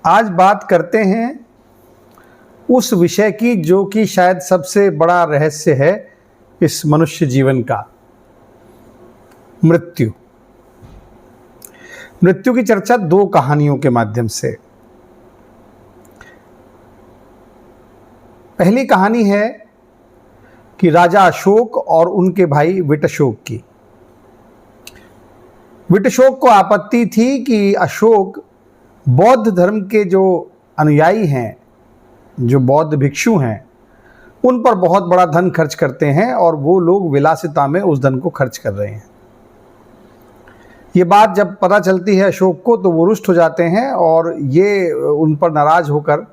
आज बात करते हैं उस विषय की जो कि शायद सबसे बड़ा रहस्य है इस मनुष्य जीवन का, मृत्यु। मृत्यु की चर्चा दो कहानियों के माध्यम से। पहली कहानी है कि राजा अशोक और उनके भाई विटशोक की। विटशोक को आपत्ति थी कि अशोक बौद्ध धर्म के जो अनुयायी हैं, जो बौद्ध भिक्षु हैं, उन पर बहुत बड़ा धन खर्च करते हैं और वो लोग विलासिता में उस धन को खर्च कर रहे हैं। ये बात जब पता चलती है अशोक को तो वो रुष्ट हो जाते हैं और ये उन पर नाराज होकर,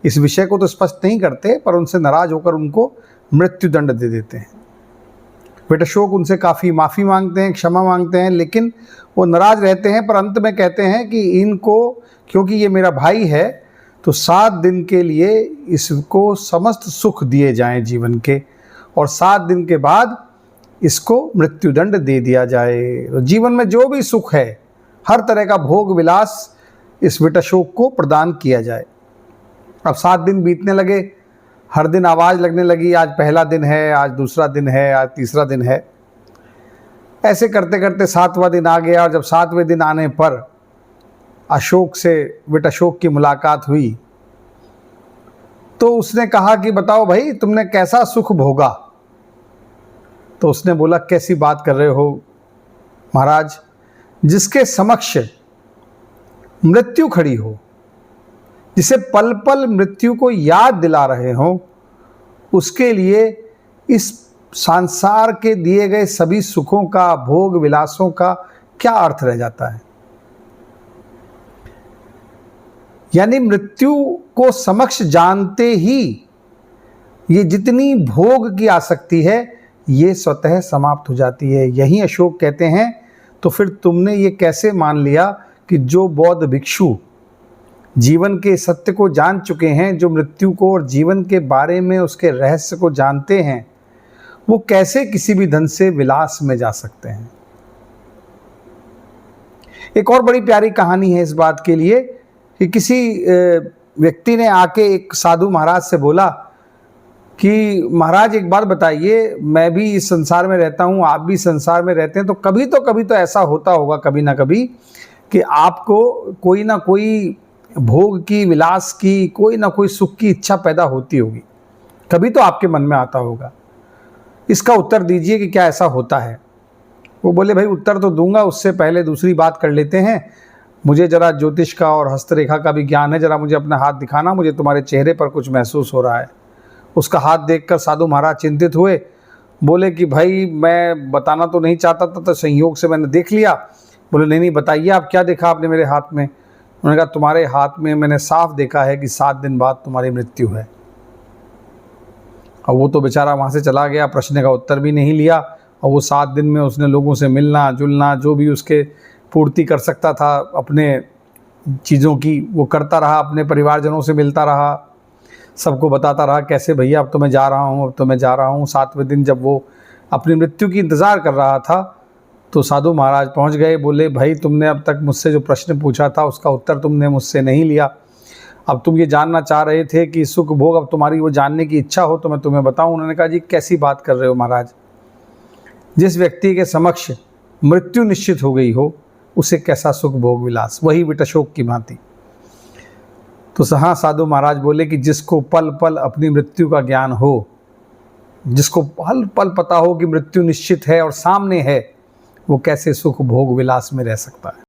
इस विषय को तो स्पष्ट नहीं करते पर उनसे नाराज होकर उनको मृत्यु दंड दे देते हैं। विटशोक उनसे काफ़ी माफ़ी मांगते हैं, क्षमा मांगते हैं, लेकिन वो नाराज रहते हैं। पर अंत में कहते हैं कि इनको, क्योंकि ये मेरा भाई है, तो 7 दिन के लिए इसको समस्त सुख दिए जाएं जीवन के, और 7 दिन के बाद इसको मृत्युदंड दे दिया जाए। तो जीवन में जो भी सुख है, हर तरह का भोग विलास इस विटशोक को प्रदान किया जाए। अब 7 दिन बीतने लगे, हर दिन आवाज़ लगने लगी, आज पहला दिन है, आज दूसरा दिन है, आज तीसरा दिन है। ऐसे करते करते 7वां दिन आ गया और जब 7वें दिन आने पर अशोक से विटशोक की मुलाकात हुई तो उसने कहा कि बताओ भाई, तुमने कैसा सुख भोगा? तो उसने बोला, कैसी बात कर रहे हो महाराज, जिसके समक्ष मृत्यु खड़ी हो, जिसे पल पल मृत्यु को याद दिला रहे हो, उसके लिए इस संसार के दिए गए सभी सुखों का, भोग विलासों का क्या अर्थ रह जाता है? यानी मृत्यु को समक्ष जानते ही ये जितनी भोग की आसक्ति है ये स्वतः समाप्त हो जाती है। यही अशोक कहते हैं, तो फिर तुमने ये कैसे मान लिया कि जो बौद्ध भिक्षु जीवन के सत्य को जान चुके हैं, जो मृत्यु को और जीवन के बारे में उसके रहस्य को जानते हैं, वो कैसे किसी भी धन से विलास में जा सकते हैं? एक और बड़ी प्यारी कहानी है इस बात के लिए कि किसी व्यक्ति ने आके एक साधु महाराज से बोला कि महाराज एक बात बताइए, मैं भी इस संसार में रहता हूँ, आप भी संसार में रहते हैं, तो कभी तो ऐसा होता होगा कभी ना कभी कि आपको कोई ना कोई भोग की, विलास की, कोई ना कोई सुख की इच्छा पैदा होती होगी, कभी तो आपके मन में आता होगा। इसका उत्तर दीजिए कि क्या ऐसा होता है? वो बोले, भाई उत्तर तो दूंगा, उससे पहले दूसरी बात कर लेते हैं। मुझे ज़रा ज्योतिष का और हस्तरेखा का भी ज्ञान है, ज़रा मुझे अपना हाथ दिखाना, मुझे तुम्हारे चेहरे पर कुछ महसूस हो रहा है। उसका हाथ देखकर साधु महाराज चिंतित हुए, बोले कि भाई मैं बताना तो नहीं चाहता था, तो संयोग से मैंने देख लिया। बोले नहीं बताइए, आप क्या देखा आपने मेरे हाथ में? उन्होंने कहा, तुम्हारे हाथ में मैंने साफ देखा है कि 7 दिन बाद तुम्हारी मृत्यु है। और वो तो बेचारा वहाँ से चला गया, प्रश्न का उत्तर भी नहीं लिया, और वो 7 दिन में उसने लोगों से मिलना जुलना, जो भी उसके पूर्ति कर सकता था अपने चीज़ों की, वो करता रहा, अपने परिवारजनों से मिलता रहा, सबको बताता रहा कैसे भैया अब तो मैं जा रहा हूँ, अब तो मैं जा रहा हूँ। 7वें दिन जब वो अपनी मृत्यु की इंतज़ार कर रहा था तो साधु महाराज पहुँच गए। बोले, भाई तुमने अब तक मुझसे जो प्रश्न पूछा था उसका उत्तर तुमने मुझसे नहीं लिया। अब तुम ये जानना चाह रहे थे कि सुख भोग, अब तुम्हारी वो जानने की इच्छा हो तो मैं तुम्हें बताऊँ। उन्होंने कहा, जी कैसी बात कर रहे हो महाराज? जिस व्यक्ति के समक्ष मृत्यु निश्चित हो गई हो उसे कैसा सुख भोग विलास? वही विटशोक की भांति। तो हाँ, साधु महाराज बोले कि जिसको पल पल अपनी मृत्यु का ज्ञान हो, जिसको पल पल पता हो कि मृत्यु निश्चित है और सामने है, वो कैसे सुख भोग विलास में रह सकता है?